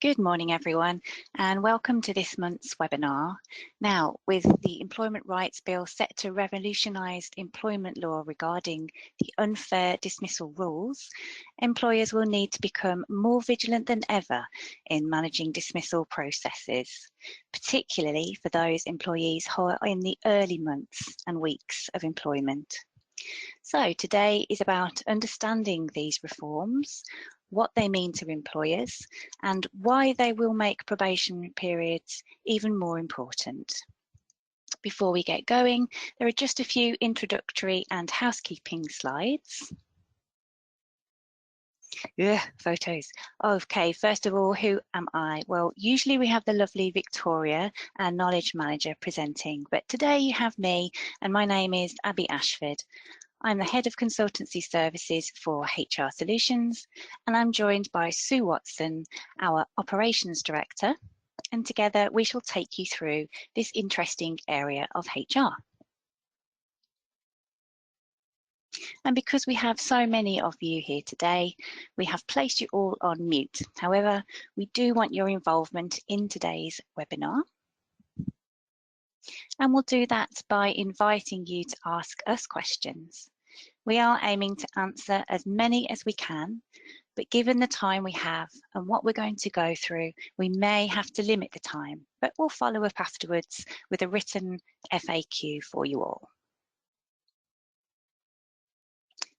Good morning, everyone, and welcome to this month's webinar. Now, with the Employment Rights Bill set to revolutionise employment law regarding the unfair dismissal rules, employers will need to become more vigilant than ever in managing dismissal processes, particularly for those employees who are in the early months and weeks of employment. So today is about understanding these reforms, what they mean to employers, and why they will make probation periods even more important. Before we get going, there are just a few introductory and housekeeping slides. Yeah, photos. Okay, first of all, who am I? Well, usually we have the lovely Victoria, our knowledge manager, presenting, but today you have me, and my name is Abby Ashford. I'm the Head of Consultancy Services for HR Solutions, and I'm joined by Sue Watson, our Operations Director, and together we shall take you through this interesting area of HR. And because we have so many of you here today, we have placed you all on mute. However, we do want your involvement in today's webinar. And we'll do that by inviting you to ask us questions. We are aiming to answer as many as we can, but given the time we have and what we're going to go through, we may have to limit the time, but we'll follow up afterwards with a written FAQ for you all.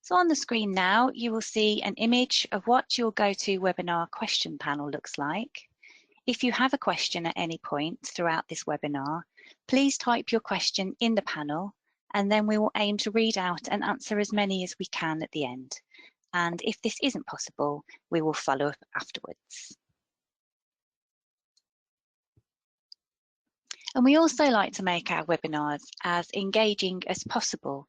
So on the screen now, you will see an image of what your GoToWebinar question panel looks like. If you have a question at any point throughout this webinar, please type your question in the panel, and then we will aim to read out and answer as many as we can at the end. And if this isn't possible, we will follow up afterwards. And we also like to make our webinars as engaging as possible.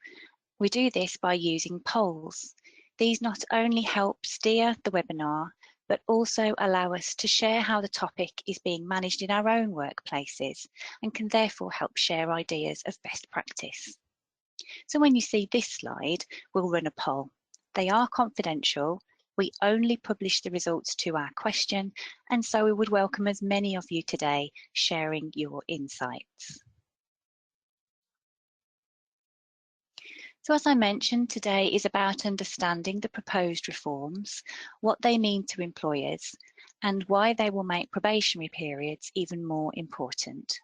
We do this by using polls. These not only help steer the webinar, but also allow us to share how the topic is being managed in our own workplaces and can therefore help share ideas of best practice. So when you see this slide, we'll run a poll. They are confidential. We only publish the results to our question, and so we would welcome as many of you today sharing your insights. So as I mentioned, today is about understanding the proposed reforms, what they mean to employers, and why they will make probationary periods even more important.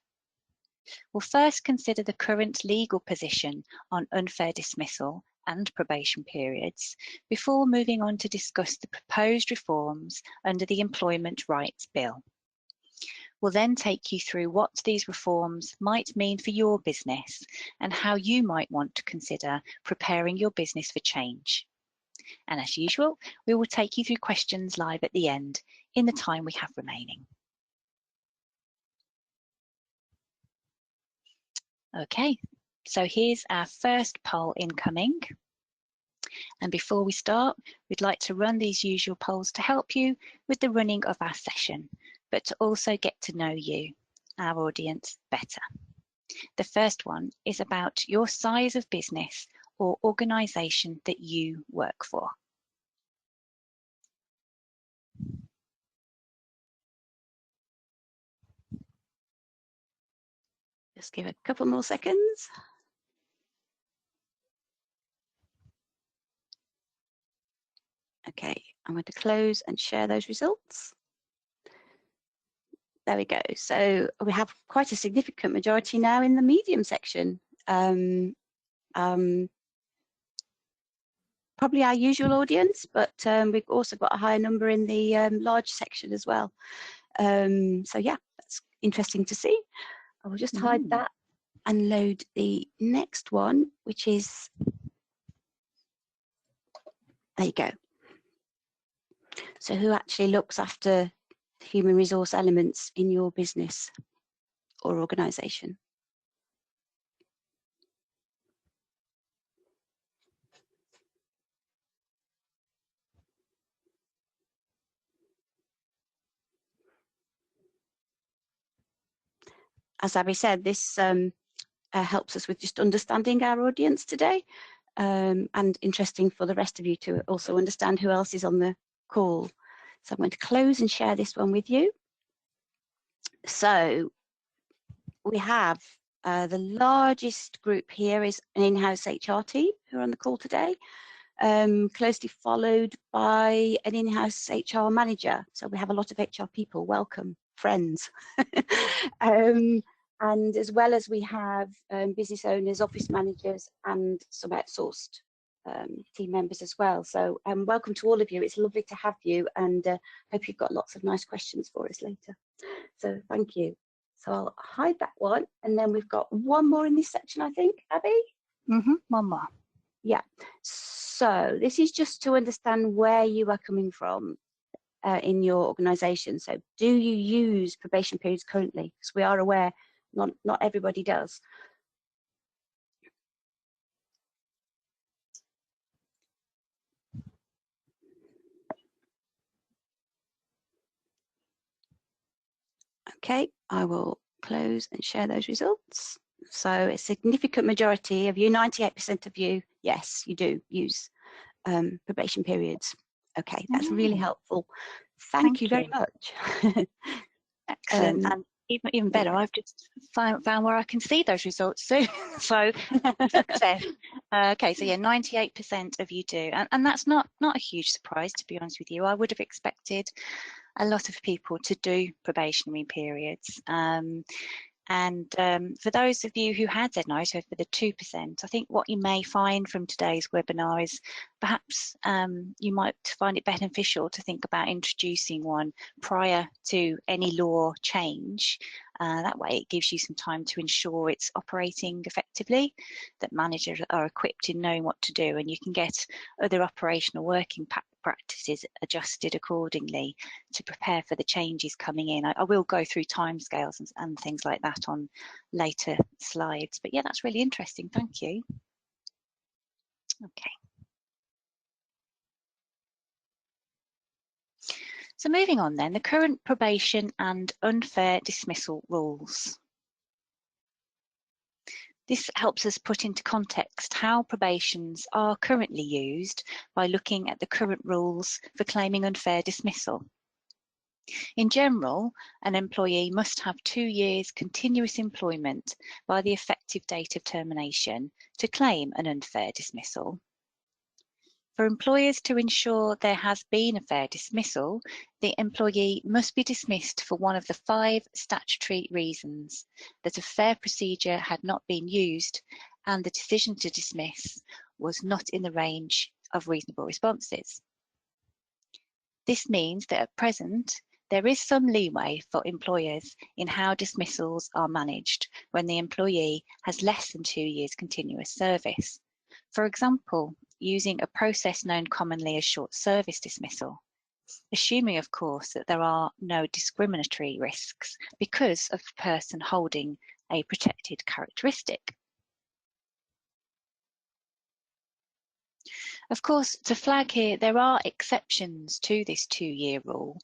We'll first consider the current legal position on unfair dismissal and probation periods before moving on to discuss the proposed reforms under the Employment Rights Bill. We'll then take you through what these reforms might mean for your business and how you might want to consider preparing your business for change. And as usual, we will take you through questions live at the end in the time we have remaining. Okay, so here's our first poll incoming. And before we start, we'd like to run these usual polls to help you with the running of our session, but to also get to know you, our audience, better. The first one is about your size of business or organisation that you work for. Just give it a couple more seconds. Okay, I'm going to close and share those results. There we go. So we have quite a significant majority now in the medium section. Probably our usual audience, but we've also got a higher number in the large section as well. So yeah, that's interesting to see. I will just hide that and load the next one, which is, there you go. So who actually looks after human resource elements in your business or organisation? As Abby said, this helps us with just understanding our audience today, and interesting for the rest of you to also understand who else is on the call. So I'm going to close and share this one with you. So we have the largest group here is an in-house HR team who are on the call today, closely followed by an in-house HR manager. So we have a lot of HR people. Welcome, friends. And as well as we have business owners, office managers, and some outsourced team members as well. So welcome to all of you. It's lovely to have you, and hope you've got lots of nice questions for us later. So thank you. So I'll hide that one, and then we've got one more in this section, I think, Abby? One more. Yeah. So this is just to understand where you are coming from in your organisation. So do you use probation periods currently? Because we are aware not everybody does. Okay, I will close and share those results. So a significant majority of you, 98% of you, yes, you do use probation periods. Okay, that's really helpful. Thank you very much. Excellent. And even better, I've just found where I can see those results too. So success. Okay, so yeah, 98% of you do, and that's not a huge surprise, to be honest with you. I would have expected a lot of people to do probationary periods. And for those of you who had said no, so for the 2%, I think what you may find from today's webinar is perhaps you might find it beneficial to think about introducing one prior to any law change. That way it gives you some time to ensure it's operating effectively, that managers are equipped in knowing what to do, and you can get other operational working practices adjusted accordingly to prepare for the changes coming in. I will go through timescales and things like that on later slides, but yeah, that's really interesting. Thank you. Okay. So moving on then, the current probation and unfair dismissal rules. This helps us put into context how probations are currently used by looking at the current rules for claiming unfair dismissal. In general, an employee must have 2 years continuous employment by the effective date of termination to claim an unfair dismissal. For employers to ensure there has been a fair dismissal, the employee must be dismissed for one of the 5 statutory reasons: that a fair procedure had not been used and the decision to dismiss was not in the range of reasonable responses. This means that at present, there is some leeway for employers in how dismissals are managed when the employee has less than 2 years continuous service. For example, using a process known commonly as short service dismissal, assuming of course that there are no discriminatory risks because of the person holding a protected characteristic. Of course, to flag here, there are exceptions to this 2-year rule,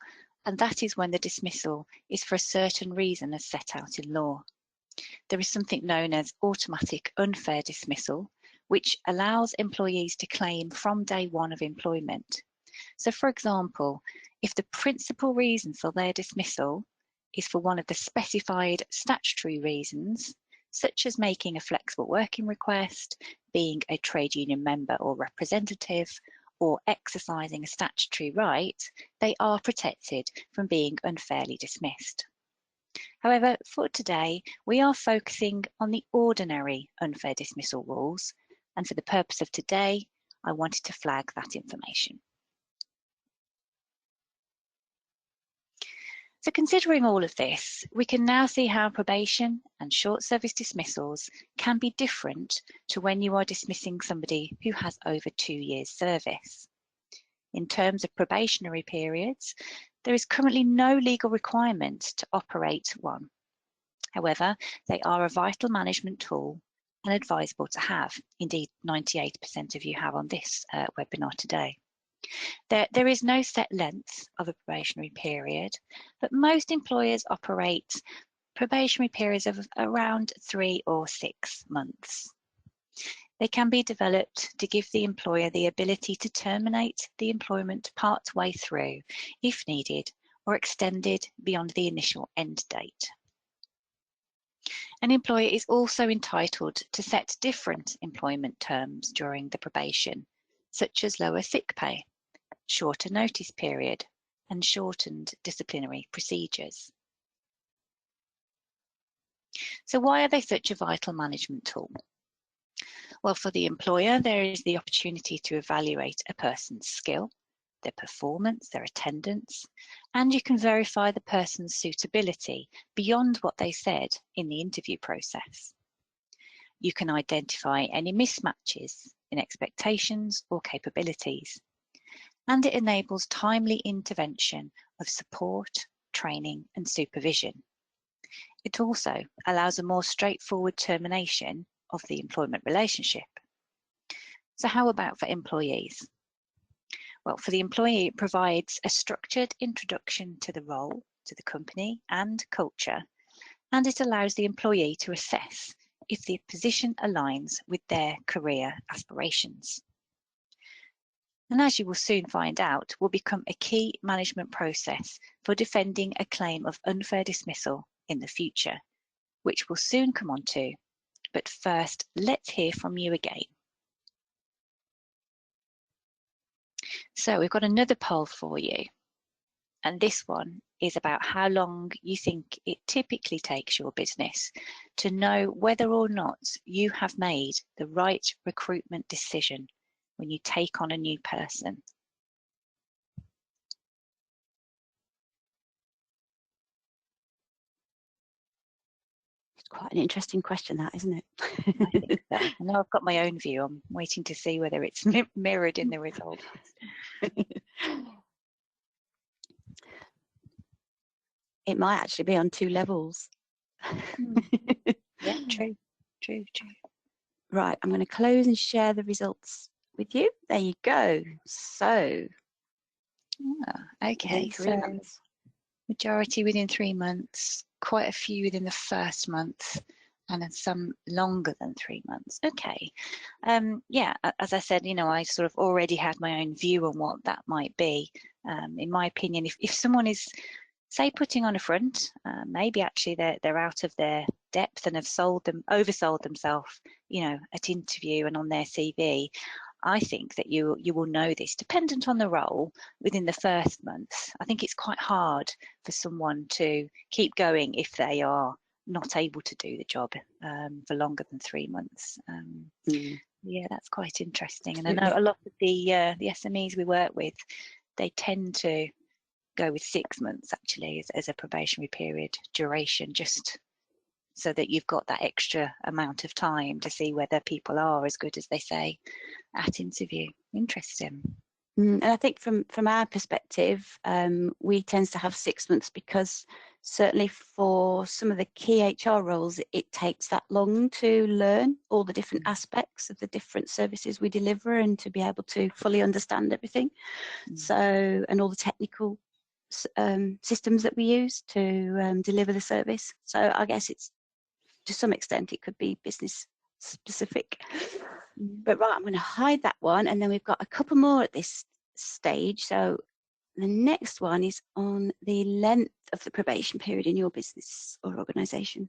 and that is when the dismissal is for a certain reason as set out in law. There is something known as automatic unfair dismissal, which allows employees to claim from day one of employment. So for example, if the principal reason for their dismissal is for one of the specified statutory reasons, such as making a flexible working request, being a trade union member or representative, or exercising a statutory right, they are protected from being unfairly dismissed. However, for today, we are focusing on the ordinary unfair dismissal rules, and for the purpose of today, I wanted to flag that information. So considering all of this, we can now see how probation and short service dismissals can be different to when you are dismissing somebody who has over 2 years service. In terms of probationary periods, there is currently no legal requirement to operate one. However, they are a vital management tool and advisable to have. Indeed, 98% of you have on this webinar today. There is no set length of a probationary period, but most employers operate probationary periods of around 3 or 6 months. They can be developed to give the employer the ability to terminate the employment partway through, if needed, or extended beyond the initial end date. An employer is also entitled to set different employment terms during the probation, such as lower sick pay, shorter notice period, and shortened disciplinary procedures. So why are they such a vital management tool? Well, for the employer, there is the opportunity to evaluate a person's skill, their performance, their attendance, and you can verify the person's suitability beyond what they said in the interview process. You can identify any mismatches in expectations or capabilities, and it enables timely intervention of support, training, and supervision. It also allows a more straightforward termination of the employment relationship. So how about for employees? Well, for the employee, it provides a structured introduction to the role, to the company and culture, and it allows the employee to assess if the position aligns with their career aspirations. And as you will soon find out, will become a key management process for defending a claim of unfair dismissal in the future, which we'll soon come on to. But first, let's hear from you again. So we've got another poll for you. And this one is about how long you think it typically takes your business to know whether or not you have made the right recruitment decision when you take on a new person. It's quite an interesting question, that, isn't it? I think so. I know I've got my own view. I'm waiting to see whether it's mirrored in the results. It might actually be on 2 levels. Yeah, true. Right, I'm going to close and share the results with you. There you go. So, okay, so majority within 3 months, quite a few within the first month, and then some longer than 3 months. Okay, yeah, as I said, you know, I sort of already had my own view on what that might be. In my opinion, if someone is, say, putting on a front, maybe actually they're out of their depth and have oversold themselves, you know, at interview and on their CV. I think that you will know this, dependent on the role, within the first month. I think it's quite hard for someone to keep going if they are not able to do the job for longer than 3 months. Yeah, that's quite interesting. And I know a lot of the SMEs we work with, they tend to go with 6 months actually as a probationary period duration, just so that you've got that extra amount of time to see whether people are as good as they say at interview. Interesting. And I think from our perspective, we tend to have 6 months because certainly for some of the key HR roles, it takes that long to learn all the different aspects of the different services we deliver and to be able to fully understand everything. So, and all the technical systems that we use to deliver the service. So I guess it's, to some extent, it could be business specific. But right, I'm going to hide that one, and then we've got a couple more at this stage. So the next one is on the length of the probation period in your business or organisation.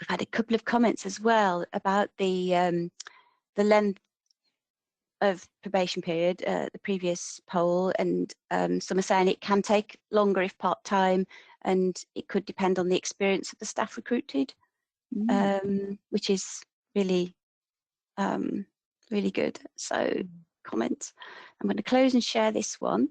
I've had a couple of comments as well about the length of probation period, the previous poll, and some are saying it can take longer if part-time, and it could depend on the experience of the staff recruited, which is really really good. So comments. I'm going to close and share this one.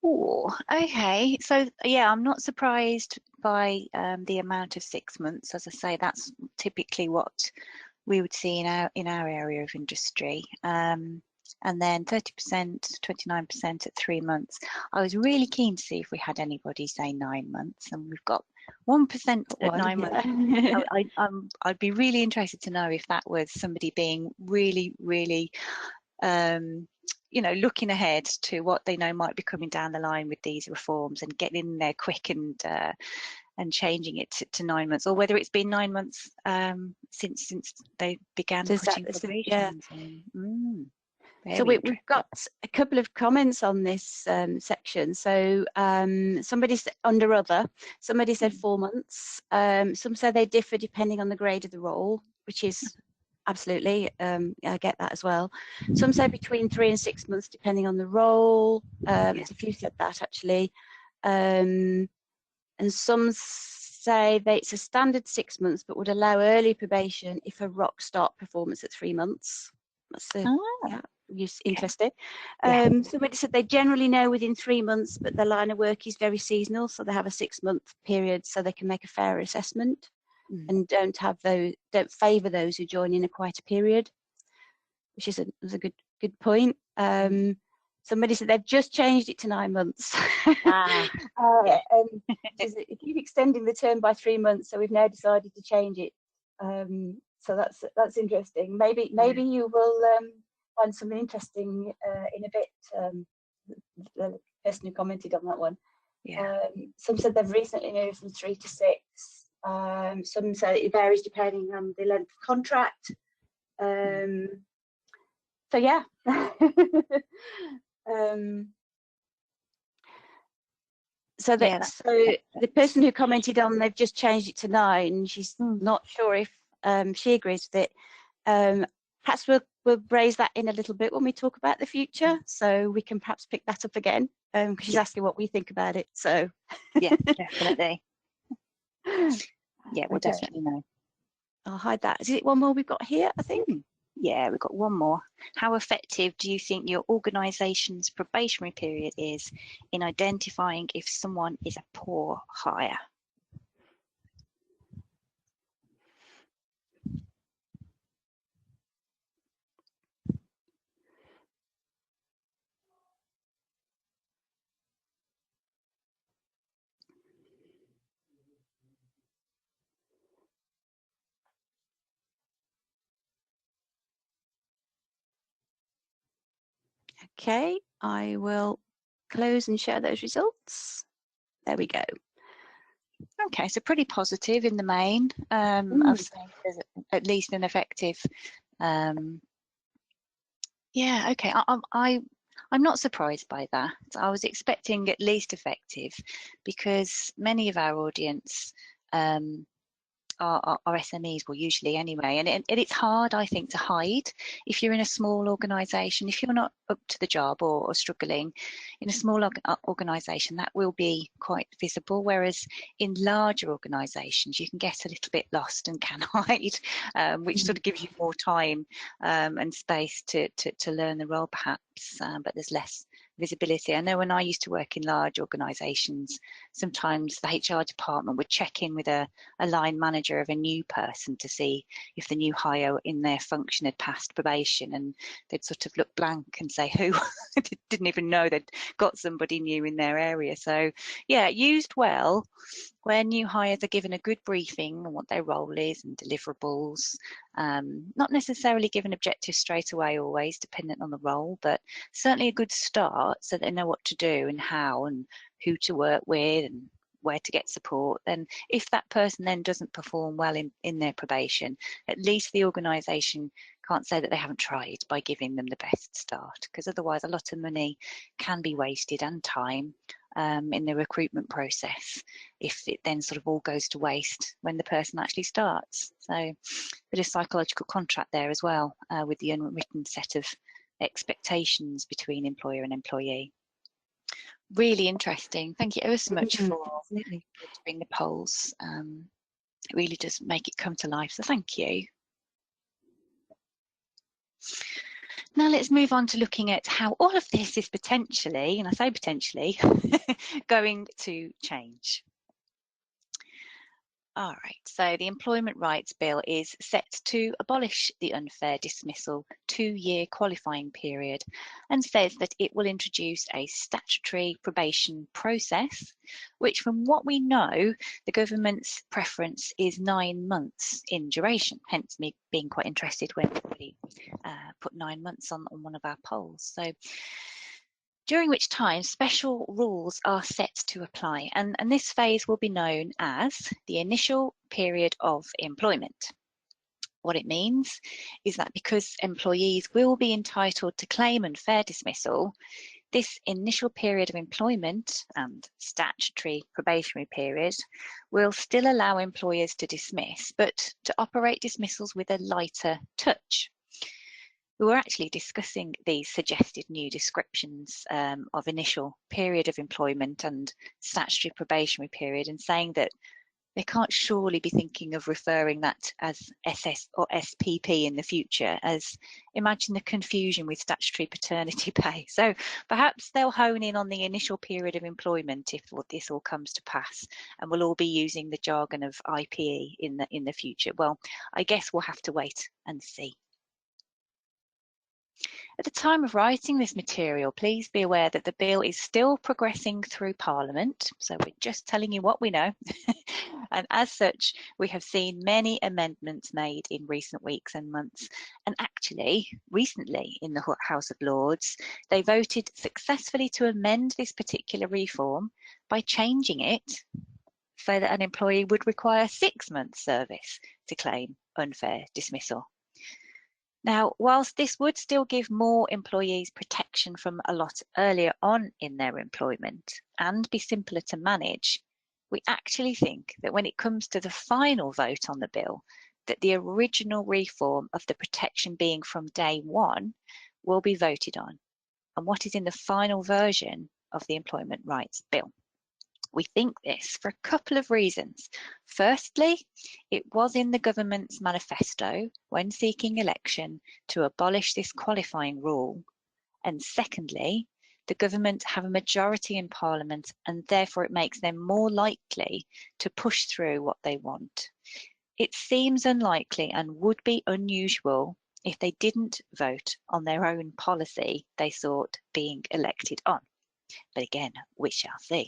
Oh, okay. So yeah, I'm not surprised by the amount of 6 months. As I say, that's typically what we would see in our area of industry. And then 30%, 29% at 3 months. I was really keen to see if we had anybody say 9 months, and we've got 1% at 9 months. I'd be really interested to know if that was somebody being really, really you know, looking ahead to what they know might be coming down the line with these reforms and getting in there quick and changing it to 9 months, or whether it's been 9 months since they began putting probation in. So we've got a couple of comments on this section. So somebody said under other, somebody said 4 months. Some say they differ depending on the grade of the role, which is absolutely, I get that as well. Some say between 3 and 6 months depending on the role. There's a few said that actually. And some say that it's a standard 6 months, but would allow early probation if a rock star performance at 3 months. That's interesting. Somebody said they generally know within 3 months, but their line of work is very seasonal, so they have a 6 month period so they can make a fairer assessment and don't favour those who join in a quieter period, which is a good point. Somebody said they've just changed it to 9 months. They keep extending the term by 3 months, so we've now decided to change it. So that's interesting. Maybe you will find something interesting in a bit. The person who commented on that one. Some said they've recently moved from 3 to 6. Some say it varies depending on the length of contract. So yeah. So the person who commented on they've just changed it to 9, she's not sure if she agrees with it. Perhaps we'll raise that in a little bit when we talk about the future, so we can perhaps pick that up again, because she's asking what we think about it. So yeah, definitely. Yeah, we'll definitely know. I'll hide that. Is it one more we've got here, I think? Yeah, we've got one more. How effective do you think your organisation's probationary period is in identifying if someone is a poor hire? Okay, I will close and share those results. There we go. Okay, so pretty positive in the main. I've saying there's at least an effective. Yeah, okay. I'm not surprised by that. I was expecting at least effective, because many of our audience are SMEs, well, usually anyway, and it's hard, I think, to hide if you're in a small organisation. If you're not up to the job or struggling in a small organisation, that will be quite visible, whereas in larger organisations you can get a little bit lost and can hide, which sort of gives you more time and space to learn the role perhaps, but there's less visibility. I know when I used to work in large organisations, sometimes the HR department would check in with a line manager of a new person to see if the new hire in their function had passed probation, and they'd sort of look blank and say who. Didn't even know they'd got somebody new in their area. So yeah, used well where new hires are given a good briefing on what their role is and deliverables, not necessarily given objectives straight away always, dependent on the role, but certainly a good start so they know what to do and how and who to work with and where to get support. Then if that person then doesn't perform well in their probation, at least the organisation can't say that they haven't tried by giving them the best start, because otherwise a lot of money can be wasted and time in the recruitment process if it then sort of all goes to waste when the person actually starts. So a bit of psychological contract there as well, with the unwritten set of expectations between employer and employee. Really interesting. Thank you ever so much for doing the polls. It really does make it come to life, so thank you. Now let's move on to looking at how all of this is potentially, and I say potentially, going to change. All right, so the Employment Rights Bill is set to abolish the unfair dismissal 2-year qualifying period and says that it will introduce a statutory probation process, which from what we know, the government's preference is 9 months in duration, hence me being quite interested when we put 9 months on one of our polls. So, during which time special rules are set to apply, and this phase will be known as the initial period of employment. What it means is that because employees will be entitled to claim unfair dismissal, this initial period of employment and statutory probationary period will still allow employers to dismiss, but to operate dismissals with a lighter touch. We were actually discussing these suggested new descriptions of initial period of employment and statutory probationary period, and saying that they can't surely be thinking of referring that as SS or SPP in the future, as imagine the confusion with statutory paternity pay. So perhaps they'll hone in on the initial period of employment if this all comes to pass, and we'll all be using the jargon of IPE in the future. Well, I guess we'll have to wait and see. At the time of writing this material, please be aware that the bill is still progressing through Parliament, so we're just telling you what we know. And as such, we have seen many amendments made in recent weeks and months. And actually, recently in the House of Lords, they voted successfully to amend this particular reform by changing it so that an employee would require 6 months service to claim unfair dismissal. Now, whilst this would still give more employees protection from a lot earlier on in their employment and be simpler to manage, we actually think that when it comes to the final vote on the bill, that the original reform of the protection being from day one will be voted on, and what is in the final version of the Employment Rights Bill. We think this for a couple of reasons. Firstly, it was in the government's manifesto when seeking election to abolish this qualifying rule. And secondly, the government have a majority in Parliament, and therefore it makes them more likely to push through what they want. It seems unlikely and would be unusual if they didn't vote on their own policy they sought being elected on. But again, we shall see.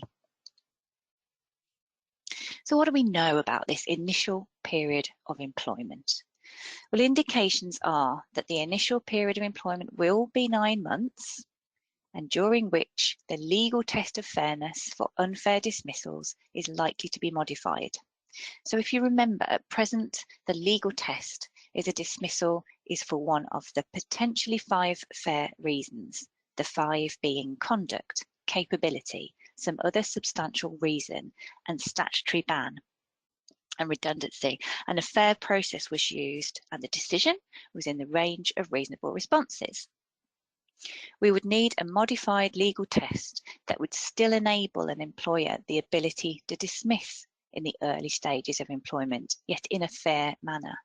So what do we know about this initial period of employment? Well, indications are that the initial period of employment will be 9 months, and during which the legal test of fairness for unfair dismissals is likely to be modified. So if you remember, at present, the legal test is a dismissal is for one of the potentially 5 fair reasons, the 5 being conduct, capability, some other substantial reason, and statutory ban and redundancy. And a fair process was used, and the decision was in the range of reasonable responses. We would need a modified legal test that would still enable an employer the ability to dismiss in the early stages of employment, yet in a fair manner.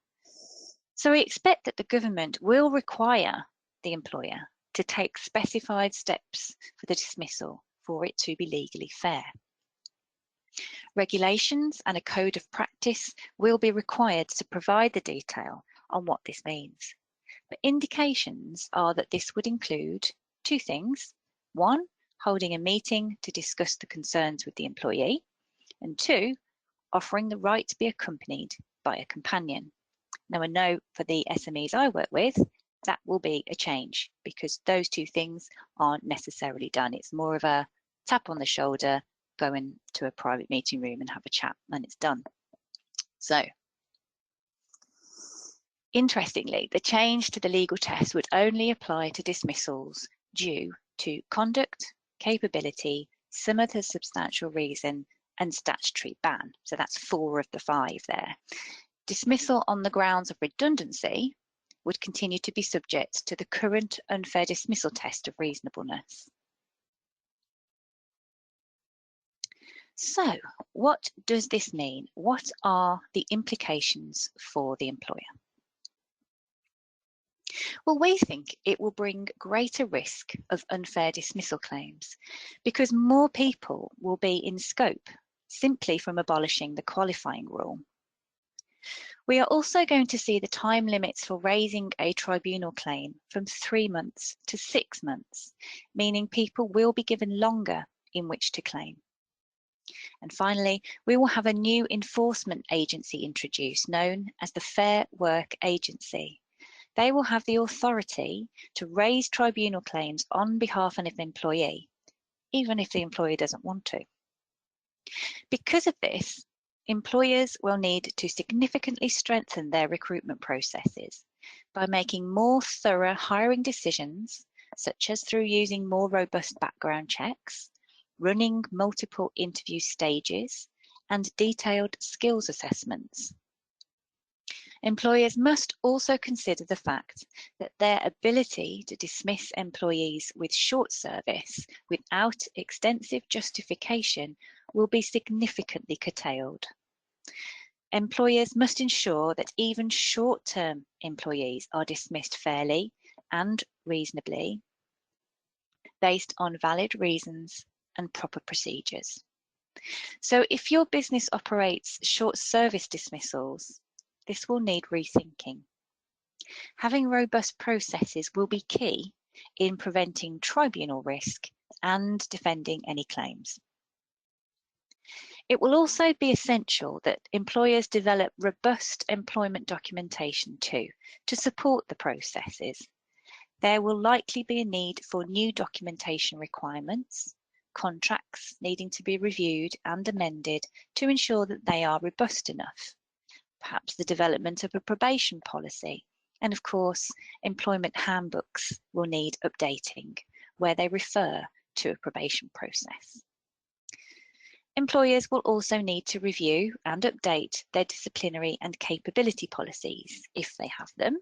So we expect that the government will require the employer to take specified steps for the dismissal for it to be legally fair. Regulations and a code of practice will be required to provide the detail on what this means. But indications are that this would include 2 things. 1, holding a meeting to discuss the concerns with the employee, and 2, offering the right to be accompanied by a companion. Now, I know for the SMEs I work with, that will be a change because those 2 things aren't necessarily done. It's more of a tap on the shoulder, go into a private meeting room and have a chat, and it's done. So, interestingly, the change to the legal test would only apply to dismissals due to conduct, capability, some other substantial reason, and statutory ban. So that's 4 of the 5 there. Dismissal on the grounds of redundancy would continue to be subject to the current unfair dismissal test of reasonableness. So, what does this mean? What are the implications for the employer? Well, we think it will bring greater risk of unfair dismissal claims because more people will be in scope simply from abolishing the qualifying rule. We are also going to see the time limits for raising a tribunal claim from 3 months to 6 months, meaning people will be given longer in which to claim. And finally, we will have a new enforcement agency introduced known as the Fair Work Agency. They will have the authority to raise tribunal claims on behalf of an employee, even if the employee doesn't want to. Because of this, employers will need to significantly strengthen their recruitment processes by making more thorough hiring decisions, such as through using more robust background checks, running multiple interview stages, and detailed skills assessments. Employers must also consider the fact that their ability to dismiss employees with short service without extensive justification will be significantly curtailed. Employers must ensure that even short-term employees are dismissed fairly and reasonably based on valid reasons and proper procedures. So if your business operates short service dismissals, this will need rethinking. Having robust processes will be key in preventing tribunal risk and defending any claims. It will also be essential that employers develop robust employment documentation too, to support the processes. There will likely be a need for new documentation requirements, contracts needing to be reviewed and amended to ensure that they are robust enough. Perhaps the development of a probation policy, and of course, employment handbooks will need updating where they refer to a probation process. Employers will also need to review and update their disciplinary and capability policies, if they have them,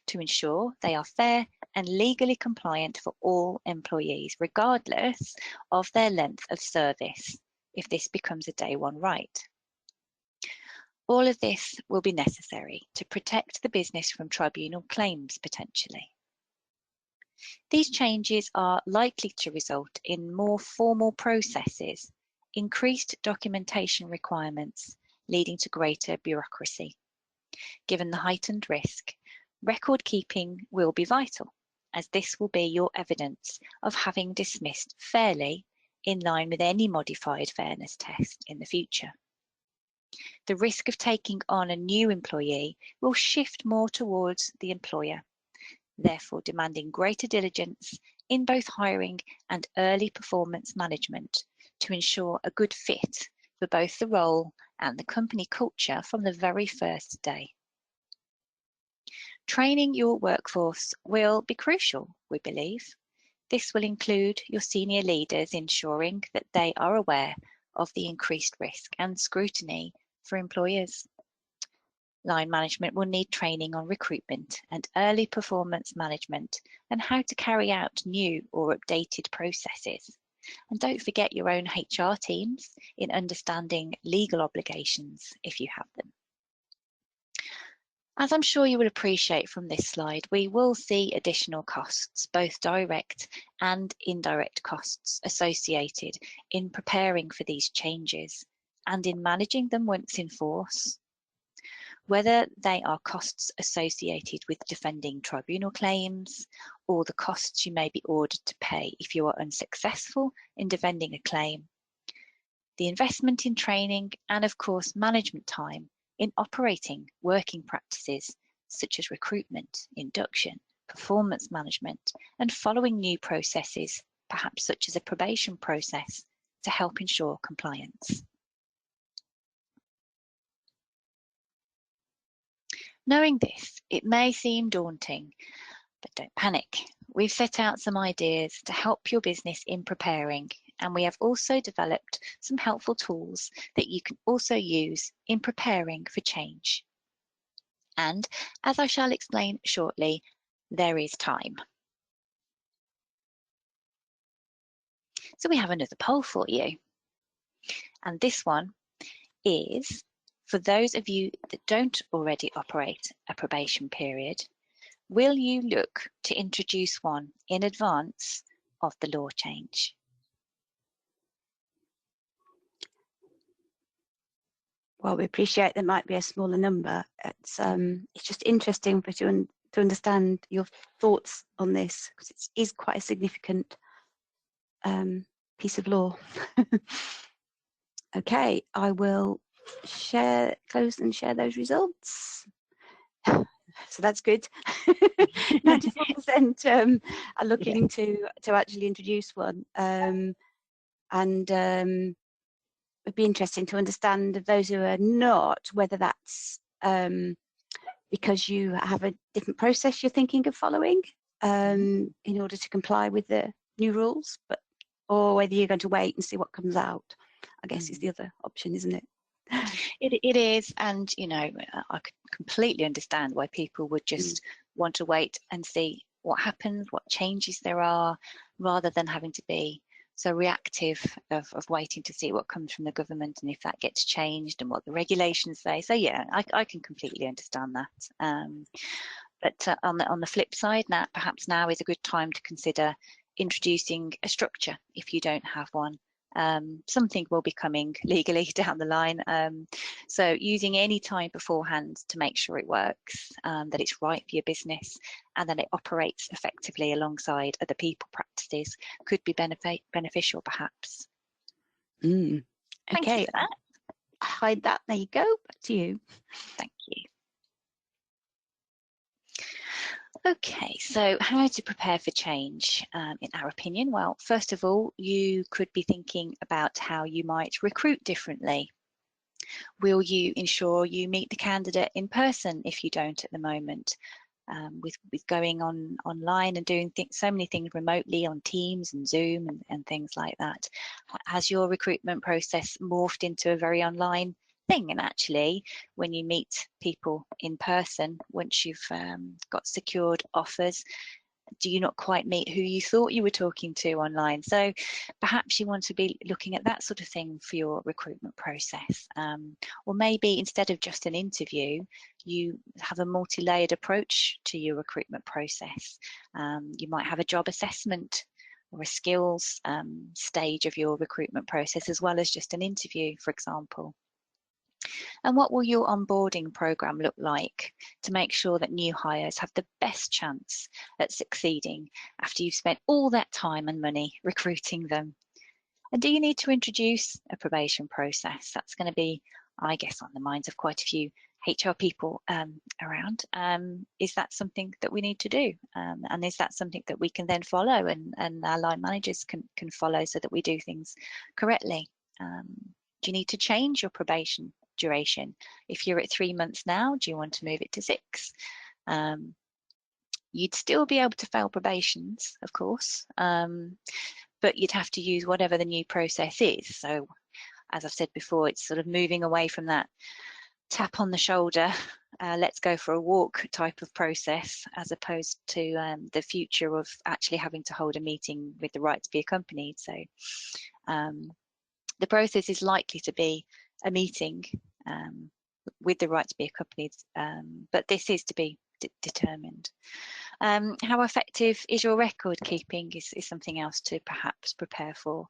to ensure they are fair and legally compliant for all employees, regardless of their length of service, if this becomes a day one right. All of this will be necessary to protect the business from tribunal claims potentially. These changes are likely to result in more formal processes, increased documentation requirements, leading to greater bureaucracy. Given the heightened risk, record keeping will be vital, as this will be your evidence of having dismissed fairly in line with any modified fairness test in the future. The risk of taking on a new employee will shift more towards the employer, therefore demanding greater diligence in both hiring and early performance management to ensure a good fit for both the role and the company culture from the very first day. Training your workforce will be crucial, we believe. This will include your senior leaders ensuring that they are aware of the increased risk and scrutiny for employers. Line management will need training on recruitment and early performance management and how to carry out new or updated processes. And don't forget your own HR teams in understanding legal obligations if you have them. As I'm sure you will appreciate from this slide, we will see additional costs, both direct and indirect costs associated in preparing for these changes and in managing them once in force. Whether they are costs associated with defending tribunal claims or the costs you may be ordered to pay if you are unsuccessful in defending a claim. The investment in training and of course management time in operating working practices such as recruitment, induction, performance management, and following new processes, perhaps such as a probation process, to help ensure compliance. Knowing this, it may seem daunting, but don't panic. We've set out some ideas to help your business in preparing, and we have also developed some helpful tools that you can also use in preparing for change. And as I shall explain shortly, there is time. So we have another poll for you. And this one is, for those of you that don't already operate a probation period, will you look to introduce one in advance of the law change? Well, we appreciate there might be a smaller number. It's just interesting for you to understand your thoughts on this, because it is quite a significant piece of law. Okay, I will close and share those results. So that's good. 94% are looking to actually introduce one, and it'd be interesting to understand of those who are not, whether that's because you have a different process you're thinking of following in order to comply with the new rules, or whether you're going to wait and see what comes out, I guess is the other option, isn't it? It is, and you know, I could completely understand why people would just want to wait and see what happens, what changes there are, rather than having to be so reactive of waiting to see what comes from the government and if that gets changed and what the regulations say. So yeah, I can completely understand that. But on the flip side, perhaps now is a good time to consider introducing a structure if you don't have one. Something will be coming legally down the line, so using any time beforehand to make sure it works, that it's right for your business, and that it operates effectively alongside other people practices could be beneficial, perhaps. Thank you for that. Hide that. There you go. Back to you. Thank you. Okay, so how to prepare for change, in our opinion? Well, first of all, you could be thinking about how you might recruit differently. Will you ensure you meet the candidate in person if you don't at the moment? With going online and doing so many things remotely on Teams and Zoom and things like that, has your recruitment process morphed into a very online thing? And actually, when you meet people in person, once you've got secured offers, do you not quite meet who you thought you were talking to online? So perhaps you want to be looking at that sort of thing for your recruitment process. Or maybe instead of just an interview, you have a multi-layered approach to your recruitment process. You might have a job assessment or a skills stage of your recruitment process, as well as just an interview, for example. And what will your onboarding program look like to make sure that new hires have the best chance at succeeding after you've spent all that time and money recruiting them? And do you need to introduce a probation process? That's going to be, I guess, on the minds of quite a few HR people around. Is that something that we need to do? And is that something that we can then follow and our line managers can follow so that we do things correctly? Do you need to change your probation duration? If you're at 3 months now, do you want to move it to 6? You'd still be able to fail probations, of course, but you'd have to use whatever the new process is. So as I've said before, it's sort of moving away from that tap on the shoulder, let's go for a walk type of process, as opposed to the future of actually having to hold a meeting with the right to be accompanied. So the process is likely to be a meeting with the right to be accompanied, but this is to be determined. How effective is your record keeping is something else to perhaps prepare for.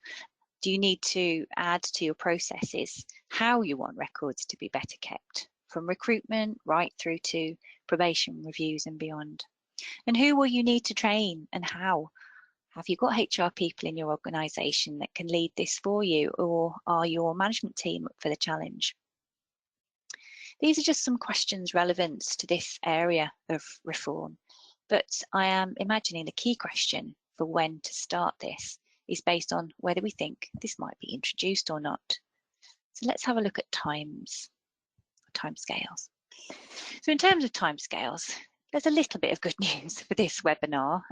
Do you need to add to your processes how you want records to be better kept, from recruitment right through to probation reviews and beyond? And who will you need to train and how? Have you got HR people in your organisation that can lead this for you, or are your management team up for the challenge? These are just some questions relevant to this area of reform, but I am imagining the key question for when to start this is based on whether we think this might be introduced or not. So let's have a look at timescales. So in terms of timescales, there's a little bit of good news for this webinar.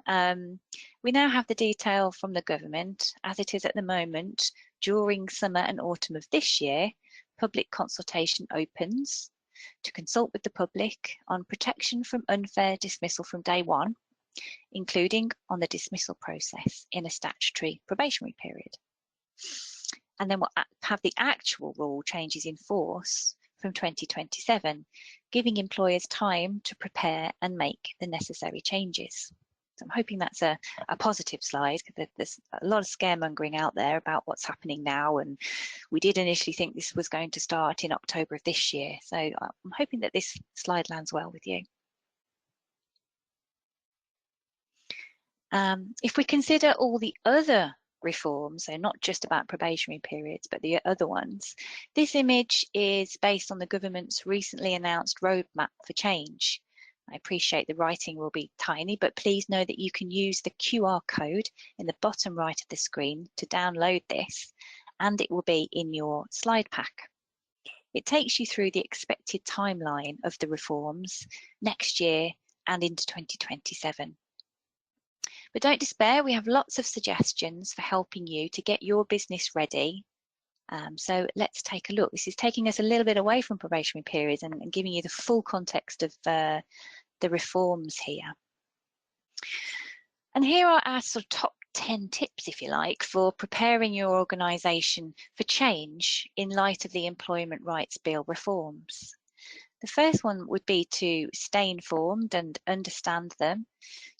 We now have the detail from the government. As it is at the moment, during summer and autumn of this year, public consultation opens to consult with the public on protection from unfair dismissal from day one, including on the dismissal process in a statutory probationary period. And then we'll have the actual rule changes in force from 2027, giving employers time to prepare and make the necessary changes. So I'm hoping that's a positive slide, because there's a lot of scaremongering out there about what's happening now, and we did initially think this was going to start in October of this year. So I'm hoping that this slide lands well with you. If we consider all the other reforms, so not just about probationary periods, but the other ones, this image is based on the government's recently announced roadmap for change. I appreciate the writing will be tiny, but please know that you can use the QR code in the bottom right of the screen to download this, and it will be in your slide pack. It takes you through the expected timeline of the reforms next year and into 2027. But don't despair, we have lots of suggestions for helping you to get your business ready. So let's take a look. This is taking us a little bit away from probationary periods and giving you the full context of the reforms here. And here are our sort of top 10 tips, if you like, for preparing your organisation for change in light of the Employment Rights Bill reforms. The first one would be to stay informed and understand them.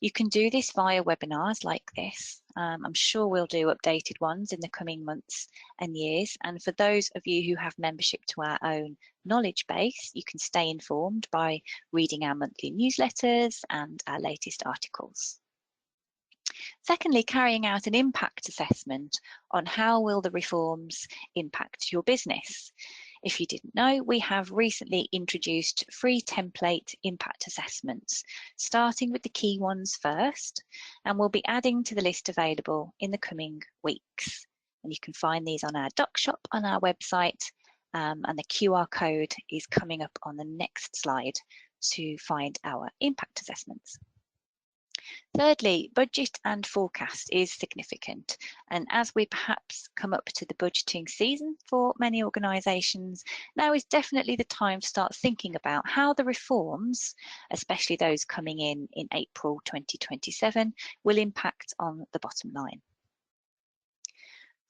You can do this via webinars like this. I'm sure we'll do updated ones in the coming months and years. And for those of you who have membership to our own knowledge base, you can stay informed by reading our monthly newsletters and our latest articles. Secondly, carrying out an impact assessment on how will the reforms impact your business. If you didn't know, we have recently introduced free template impact assessments, starting with the key ones first, and we'll be adding to the list available in the coming weeks. And you can find these on our doc shop on our website, and the QR code is coming up on the next slide to find our impact assessments. Thirdly, budget and forecast is significant, and as we perhaps come up to the budgeting season for many organisations, now is definitely the time to start thinking about how the reforms, especially those coming in April 2027, will impact on the bottom line.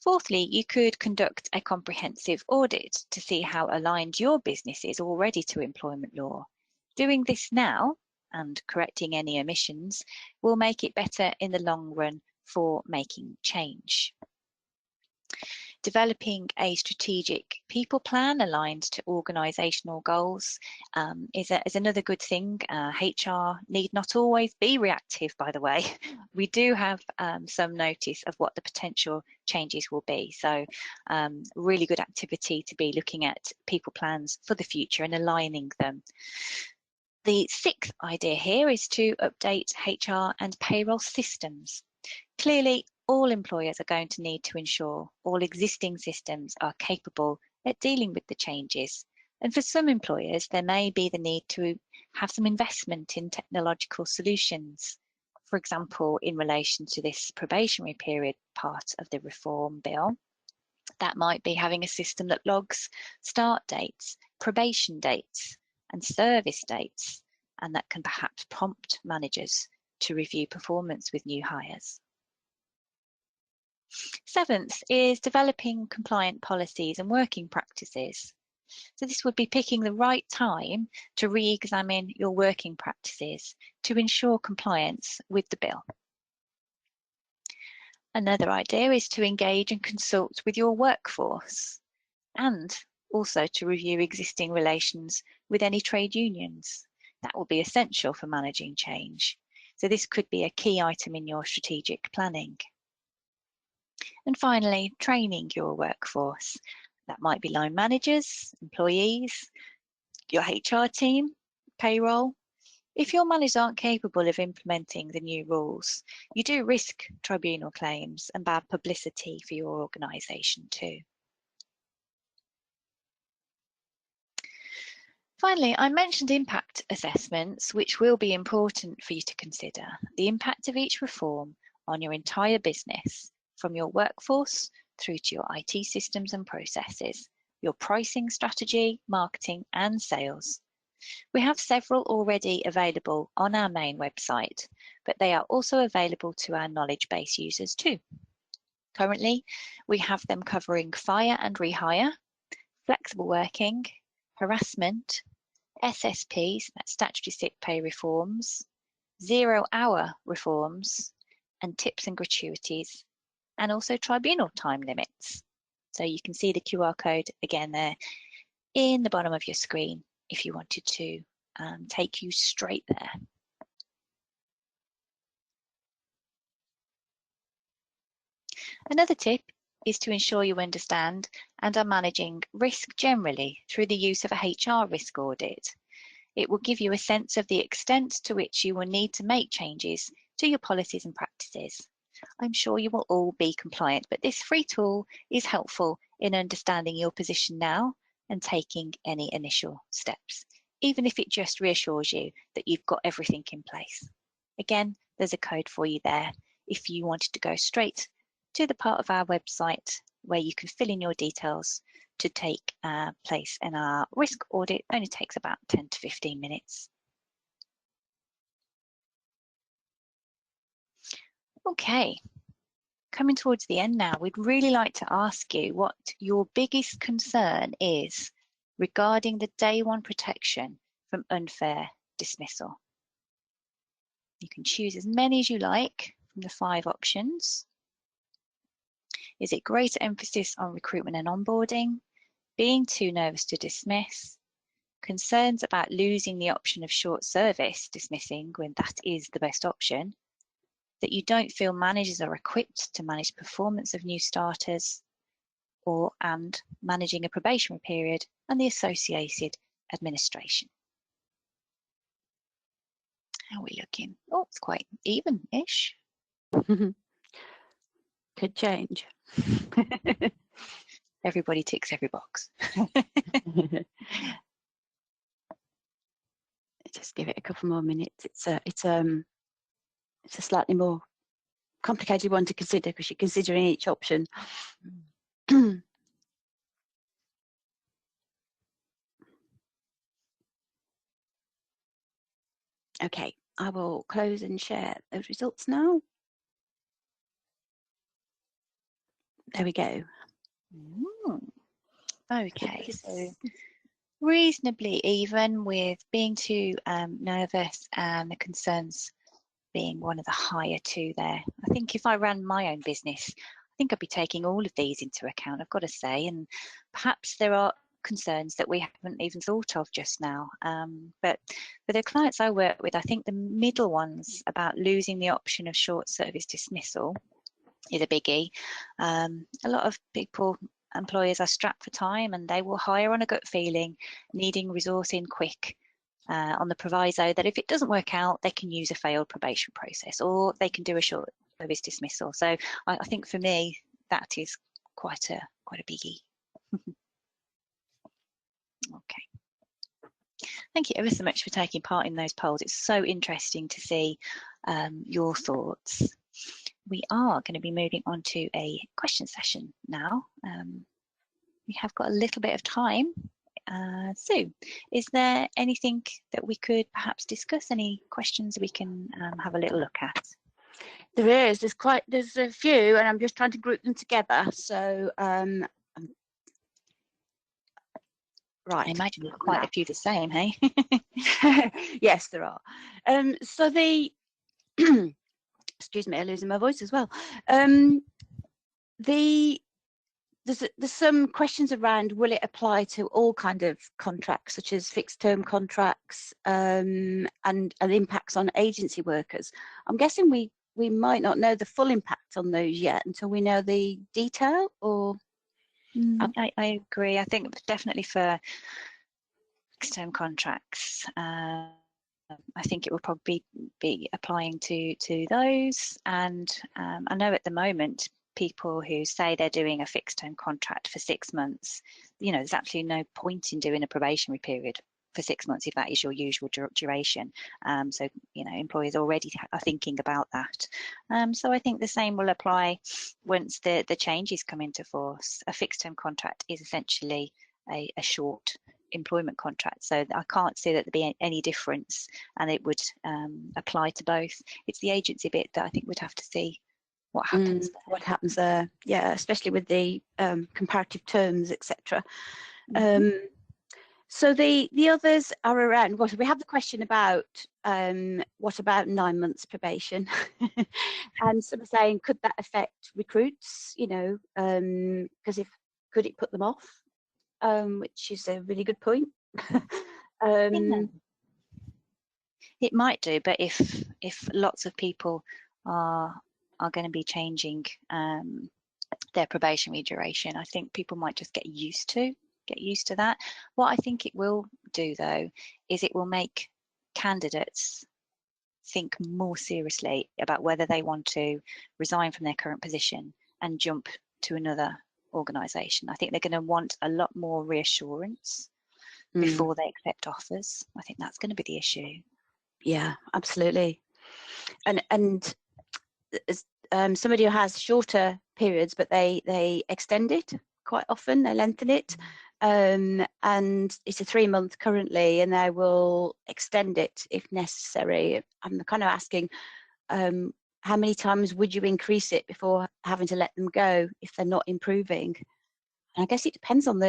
Fourthly, you could conduct a comprehensive audit to see how aligned your business is already to employment law. Doing this now and correcting any omissions will make it better in the long run for making change. Developing a strategic people plan aligned to organisational goals is another good thing. HR need not always be reactive, by the way. We do have some notice of what the potential changes will be. So really good activity to be looking at people plans for the future and aligning them. The sixth idea here is to update HR and payroll systems. Clearly, all employers are going to need to ensure all existing systems are capable at dealing with the changes. And for some employers, there may be the need to have some investment in technological solutions. For example, in relation to this probationary period part of the reform bill, that might be having a system that logs start dates, probation dates, and service dates, and that can perhaps prompt managers to review performance with new hires. Seventh is developing compliant policies and working practices. So this would be picking the right time to re-examine your working practices to ensure compliance with the bill. Another idea is to engage and consult with your workforce, and also to review existing relations with any trade unions. That will be essential for managing change. So this could be a key item in your strategic planning. And finally, training your workforce. That might be line managers, employees, your HR team, payroll. If your managers aren't capable of implementing the new rules, you do risk tribunal claims and bad publicity for your organisation too. Finally, I mentioned impact assessments, which will be important for you to consider. The impact of each reform on your entire business, from your workforce through to your IT systems and processes, your pricing strategy, marketing and sales. We have several already available on our main website, but they are also available to our knowledge base users too. Currently, we have them covering fire and rehire, flexible working, harassment, SSPs, that's statutory sick pay reforms, 0-hour reforms, and tips and gratuities, and also tribunal time limits. So you can see the QR code again there in the bottom of your screen if you wanted to take you straight there. Another tip is to ensure you understand and are managing risk generally through the use of a HR risk audit. It will give you a sense of the extent to which you will need to make changes to your policies and practices. I'm sure you will all be compliant, but this free tool is helpful in understanding your position now and taking any initial steps, even if it just reassures you that you've got everything in place. Again, there's a code for you there if you wanted to go straight to the part of our website where you can fill in your details to take place in our risk audit. Only takes about 10 to 15 minutes. Okay, coming towards the end now, we'd really like to ask you what your biggest concern is regarding the day one protection from unfair dismissal. You can choose as many as you like from the 5 options. Is it greater emphasis on recruitment and onboarding? Being too nervous to dismiss? Concerns about losing the option of short service dismissing when that is the best option? That you don't feel managers are equipped to manage performance of new starters? And managing a probationary period and the associated administration? How are we looking? Oh, it's quite even-ish. Could change. Everybody ticks every box. Just give it a couple more minutes. It's a slightly more complicated one to consider because you're considering each option. Okay, I will close and share those results now. There we go. Okay, so reasonably even, with being too nervous and the concerns being one of the higher 2 there. I think if I ran my own business, I think I'd be taking all of these into account, I've got to say, and perhaps there are concerns that we haven't even thought of just now. But for the clients I work with, I think the middle ones about losing the option of short service dismissal is a biggie. A lot of employers are strapped for time and they will hire on a gut feeling, needing resource in quick, on the proviso that if it doesn't work out, they can use a failed probation process or they can do a short service dismissal. So I think for me, that is quite a biggie. Okay. Thank you ever so much for taking part in those polls. It's so interesting to see your thoughts. We are going to be moving on to a question session now. We have got a little bit of time. Sue, is there anything that we could perhaps discuss? Any questions we can have a little look at? There is. There's a few, and I'm just trying to group them together. So, right. I imagine there's quite a few the same, hey? Yes, there are. So the excuse me, I'm losing my voice as well. There's some questions around, will it apply to all kind of contracts, such as fixed term contracts, and impacts on agency workers? I'm guessing we might not know the full impact on those yet until we know the detail, or? I agree. I think definitely for fixed term contracts, I think it will probably be applying to those. And I know at the moment, people who say they're doing a fixed term contract for 6 months, there's absolutely no point in doing a probationary period for 6 months if that is your usual duration. So, employers already are thinking about that. So I think the same will apply once the changes come into force. A fixed term contract is essentially a short employment contract, so I can't see that there'd be any difference, and it would apply to both. It's the agency bit that I think we'd have to see what happens there. What happens there, yeah, especially with the comparative terms, etc. So the others are around, well, we have the question about what about 9 months probation? And some are saying, could that affect recruits, you know, because could it put them off? Which is a really good point. Yeah. It might do, but if lots of people are going to be changing their probationary duration, I think people might just get used to that. What I think it will do, though, is it will make candidates think more seriously about whether they want to resign from their current position and jump to another organisation. I think they're going to want a lot more reassurance before they accept offers. I think that's going to be the issue. Yeah, absolutely. And somebody who has shorter periods, but they extend it quite often, they lengthen it, and it's a 3-month currently, and they will extend it if necessary. I'm kind of asking, how many times would you increase it before having to let them go if they're not improving? And I guess it depends on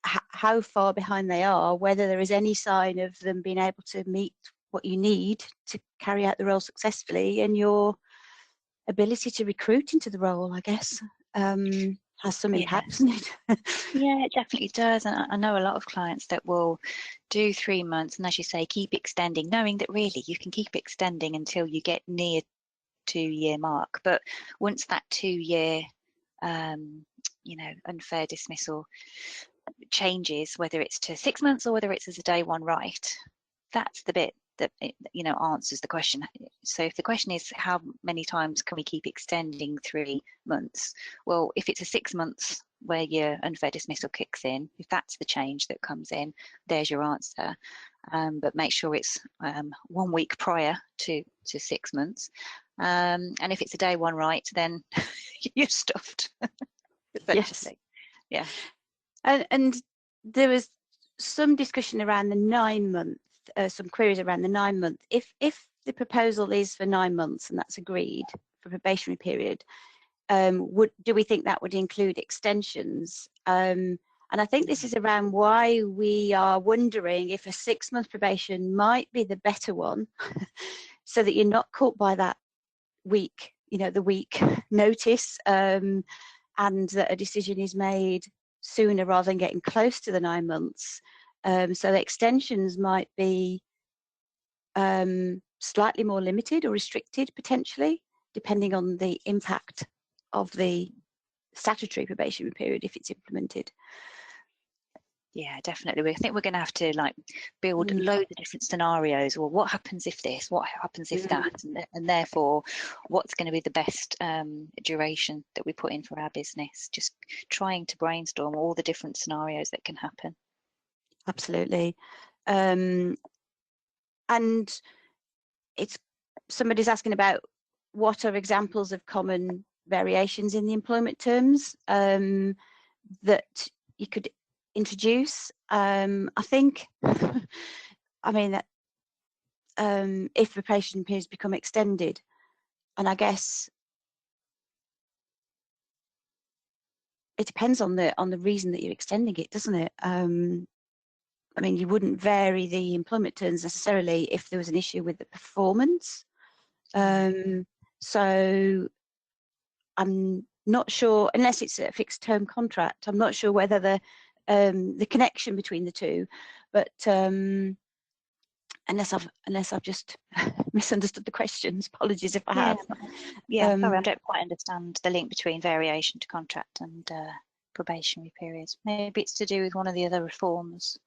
how far behind they are, whether there is any sign of them being able to meet what you need to carry out the role successfully, and your ability to recruit into the role, I guess, has some impact, doesn't it? Yeah, it definitely does. And I know a lot of clients that will do 3 months, and as you say, keep extending, knowing that really you can keep extending until you get near 2-year mark. But once that 2-year, you know, unfair dismissal changes, whether it's to 6 months or whether it's as a day one right, that's the bit that, you know, answers the question. So if the question is how many times can we keep extending 3 months, well, if it's a 6 months where your unfair dismissal kicks in, if that's the change that comes in, there's your answer. But make sure it's 1 week prior to 6 months, and if it's a day one right, then you're stuffed. Essentially. Yes. Yeah. And there was some discussion around the 9 month, some queries around the 9 month. If the proposal is for 9 months and that's agreed for probationary period, do we think that would include extensions? And I think this is around why we are wondering if a 6-month probation might be the better one, so that you're not caught by that week, you know, the week notice, and that a decision is made sooner rather than getting close to the 9 months. So the extensions might be slightly more limited or restricted potentially, depending on the impact of the statutory probationary period if it's implemented. Yeah, definitely. I think we're going to have to like build loads of different scenarios. Well, what happens if this? What happens if that? And therefore, what's going to be the best duration that we put in for our business? Just trying to brainstorm all the different scenarios that can happen. Absolutely. And somebody's asking about what are examples of common variations in the employment terms that you could introduce. I think, I mean, that if the probation periods become extended, and I guess it depends on the reason that you're extending it, doesn't it? I mean, you wouldn't vary the employment terms necessarily if there was an issue with the performance. So I'm not sure, unless it's a fixed term contract, I'm not sure whether the connection between the two, but unless I've just misunderstood the questions, apologies if I have. Yeah, sorry, I don't quite understand the link between variation to contract and probationary periods. Maybe it's to do with one of the other reforms.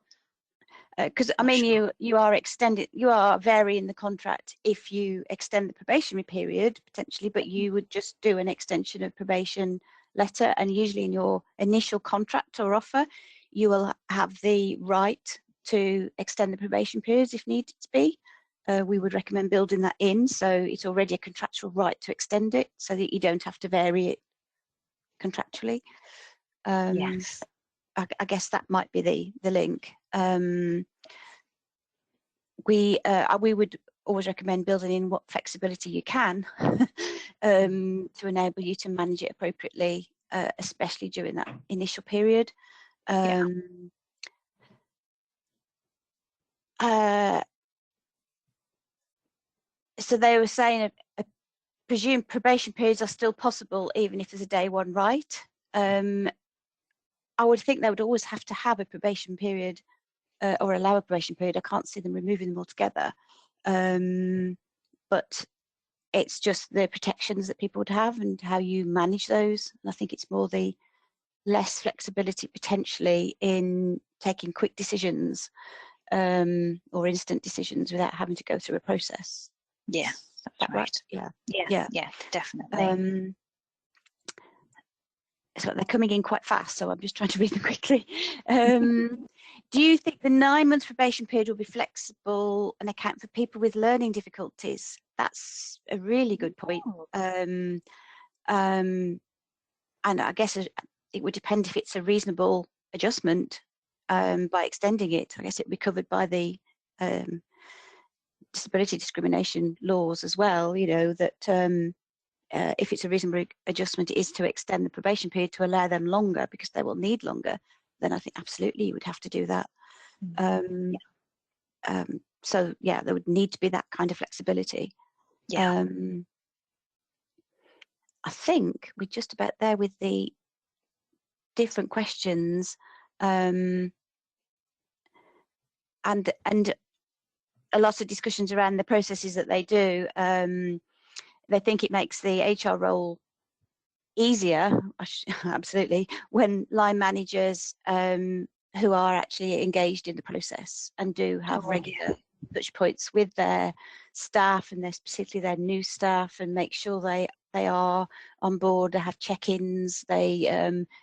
Because I mean, you are varying the contract if you extend the probationary period potentially, but you would just do an extension of probation letter, and usually in your initial contract or offer, you will have the right to extend the probation periods if needed to be. We would recommend building that in, so it's already a contractual right to extend it, so that you don't have to vary it contractually. Yes. I guess that might be the link. We would always recommend building in what flexibility you can to enable you to manage it appropriately, especially during that initial period. so they were saying a presumed probation periods are still possible even if there's a day one right. I would think they would always have to have a probation period or allow a probation period. I can't see them removing them altogether. But it's just the protections that people would have and how you manage those. And I think it's more the less flexibility potentially in taking quick decisions or instant decisions without having to go through a process. Yeah, that's right. Yeah, definitely. So they're coming in quite fast, so I'm just trying to read them quickly. Do you think the 9 month probation period will be flexible and account for people with learning difficulties? That's a really good point. And I guess it would depend if it's a reasonable adjustment by extending it. I guess it would be covered by the disability discrimination laws as well, you know, that if it's a reasonable adjustment, it is to extend the probation period to allow them longer because they will need longer, then I think absolutely you would have to do that. So yeah, there would need to be that kind of flexibility. I think we're just about there with the different questions, and a lot of discussions around the processes that they do. They think it makes the HR role easier, absolutely, when line managers who are actually engaged in the process and do have regular touch points with their staff and specifically their new staff, and make sure they are on board, they have check-ins, they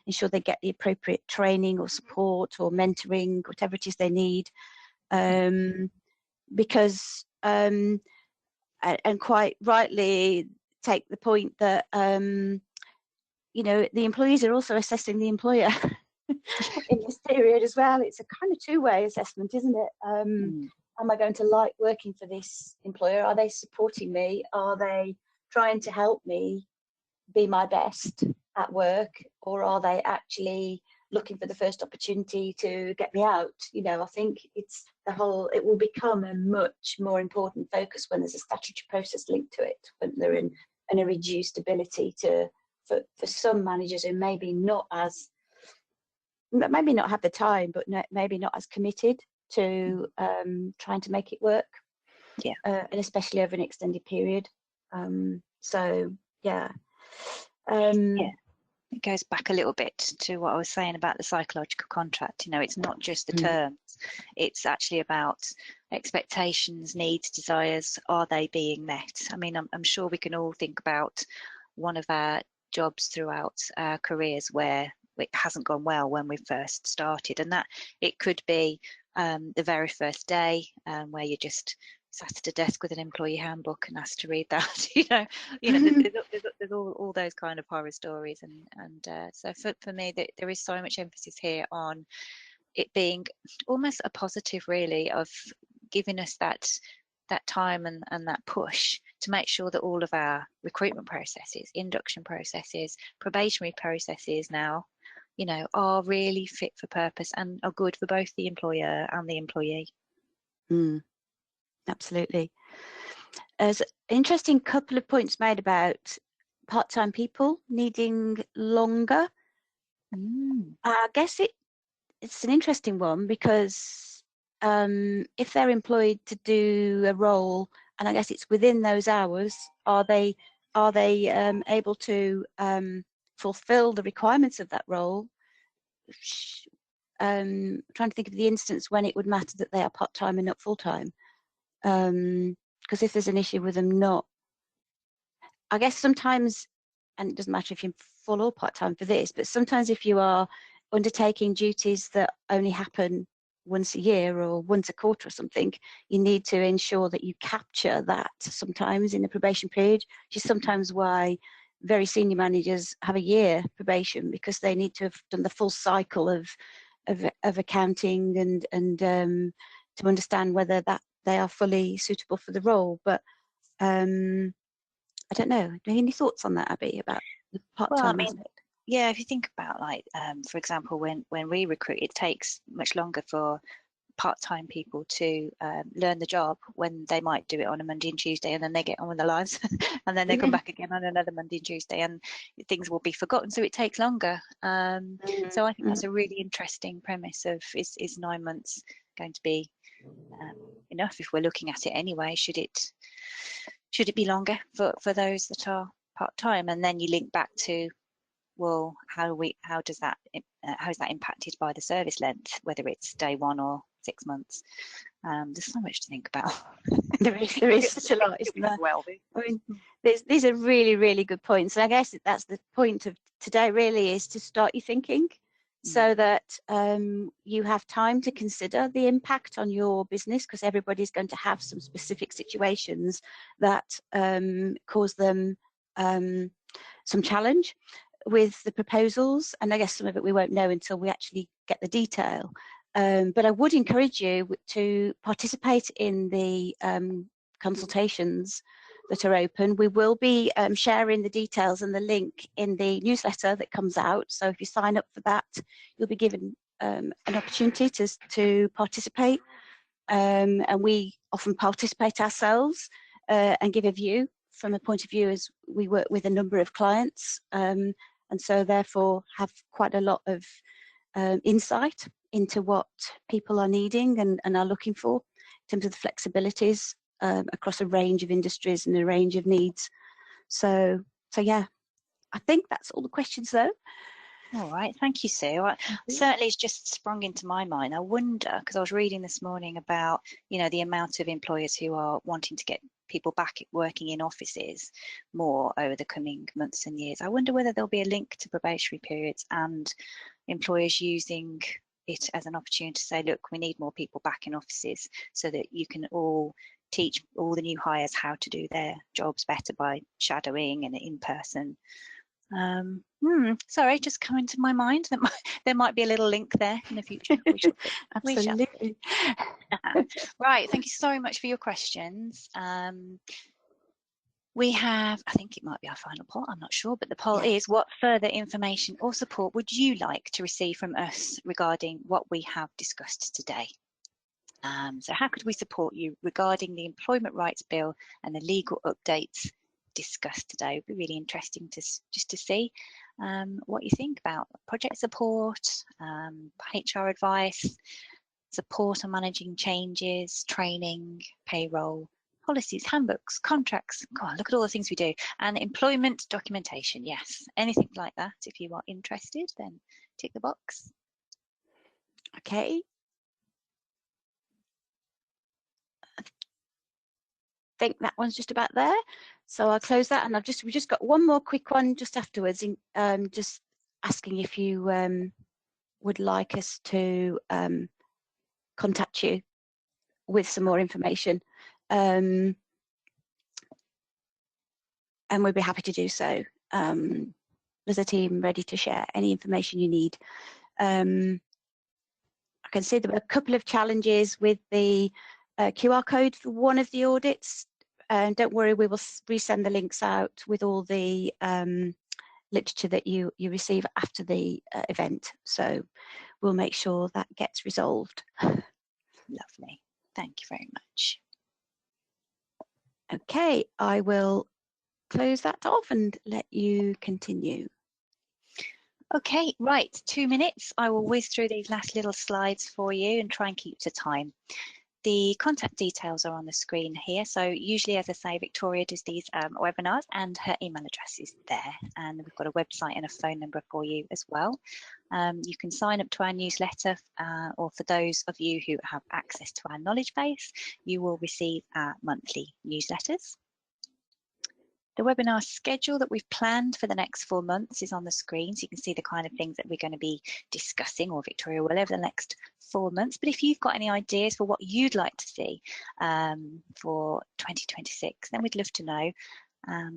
ensure they get the appropriate training or support or mentoring, whatever it is they need, because and quite rightly take the point that you know, the employees are also assessing the employer in this period as well. It's a kind of two-way assessment, isn't it? Am I going to like working for this employer? Are they supporting me? Are they trying to help me be my best at work? Or are they actually looking for the first opportunity to get me out? You know, I think it's it will become a much more important focus when there's a statutory process linked to it, when they're in a reduced ability to, for some managers who maybe not have the time, but maybe not as committed to trying to make it work, and especially over an extended period. So yeah, it goes back a little bit to what I was saying about the psychological contract. You know, it's not just the terms, it's actually about expectations, needs, desires. Are they being met? I mean, I'm sure we can all think about one of our jobs throughout our careers where it hasn't gone well when we first started, and that it could be the very first day where you just sat at a desk with an employee handbook and asked to read that. There's all those kind of horror stories, and so for me there is so much emphasis here on it being almost a positive, really, of giving us that time and that push to make sure that all of our recruitment processes, induction processes, probationary processes now, you know, are really fit for purpose and are good for both the employer and the employee. Absolutely. There's an interesting couple of points made about part-time people needing longer. I guess it's an interesting one because if they're employed to do a role, and I guess it's within those hours, are they able to fulfill the requirements of that role? Trying to think of the instance when it would matter that they are part-time and not full-time. Because if there's an issue with them not, I guess sometimes, and it doesn't matter if you're full or part-time for this, but sometimes if you are undertaking duties that only happen once a year or once a quarter or something, you need to ensure that you capture that sometimes in the probation period, which is sometimes why very senior managers have a year probation, because they need to have done the full cycle of accounting and to understand whether that they are fully suitable for the role. But I don't know. Do you have any thoughts on that, Abby, about the part-time aspect? Yeah, if you think about, like, for example, when we recruit, it takes much longer for part-time people to learn the job when they might do it on a Monday and Tuesday, and then they get on with their lives and then they come back again on another Monday and Tuesday, and things will be forgotten, so it takes longer. So I think that's a really interesting premise of is 9 months going to be enough if we're looking at it anyway? Should it be longer for those that are part-time? And then you link back to, well, how is that impacted by the service length, whether it's day 1 or 6 months? There's so much to think about. There is such a lot, isn't there? Well, I mean, these are really, really good points. And I guess that's the point of today, really, is to start you thinking, so that you have time to consider the impact on your business, because everybody's going to have some specific situations that cause them some challenge with the proposals. And I guess some of it we won't know until we actually get the detail. But I would encourage you to participate in the consultations that are open. We will be sharing the details and the link in the newsletter that comes out. So if you sign up for that, you'll be given an opportunity to participate. And we often participate ourselves and give a view from a point of view, as we work with a number of clients. And so therefore have quite a lot of insight into what people are needing and are looking for in terms of the flexibilities across a range of industries and a range of needs. So yeah, I think that's all the questions though. All right, thank you, Sue. Certainly it's just sprung into my mind. I wonder, because I was reading this morning about, the amount of employers who are wanting to get people back working in offices more over the coming months and years. I wonder whether there'll be a link to probationary periods and employers using it as an opportunity to say, look, we need more people back in offices, so that you can all teach all the new hires how to do their jobs better by shadowing and in person. Sorry, just coming to my mind that there might be a little link there in the future. Absolutely. Right, thank you so much for your questions. We have, I think it might be our final poll, I'm not sure, but the poll is, what further information or support would you like to receive from us regarding what we have discussed today? So how could we support you regarding the Employment Rights Bill and the legal updates discussed today? It'd be really interesting just to see what you think about project support, HR advice, support on managing changes, training, payroll, policies, handbooks, contracts. God, look at all the things we do. And employment documentation, yes. Anything like that. If you are interested, then tick the box. Okay. I think that one's just about there. So I'll close that, and we just got one more quick one just afterwards, just asking if you would like us to contact you with some more information. And we'd be happy to do so. There's a team ready to share any information you need. I can see there were a couple of challenges with the QR code for one of the audits. Don't worry, we will resend the links out with all the literature that you receive after the event. So we'll make sure that gets resolved. Lovely. Thank you very much. Okay, I will close that off and let you continue. Okay, right, 2 minutes. I will whiz through these last little slides for you and try and keep to time. The contact details are on the screen here. So usually, as I say, Victoria does these webinars, and her email address is there. And we've got a website and a phone number for you as well. You can sign up to our newsletter, or for those of you who have access to our knowledge base, you will receive our monthly newsletters. The webinar schedule that we've planned for the next 4 months is on the screen, so you can see the kind of things that we're going to be discussing, or Victoria will, over the next 4 months. But if you've got any ideas for what you'd like to see for 2026, then we'd love to know.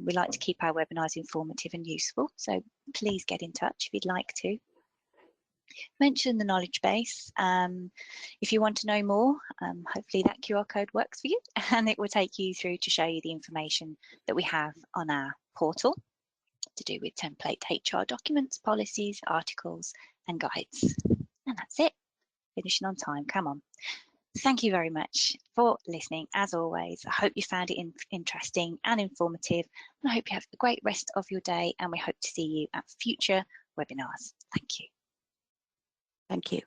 We like to keep our webinars informative and useful, so please get in touch if you'd like to. Mention the knowledge base. If you want to know more, hopefully that QR code works for you, and it will take you through to show you the information that we have on our portal to do with template HR documents, policies, articles and guides. And that's it. Finishing on time, come on. Thank you very much for listening. As always, I hope you found it interesting and informative. And I hope you have a great rest of your day, and we hope to see you at future webinars. Thank you. Thank you.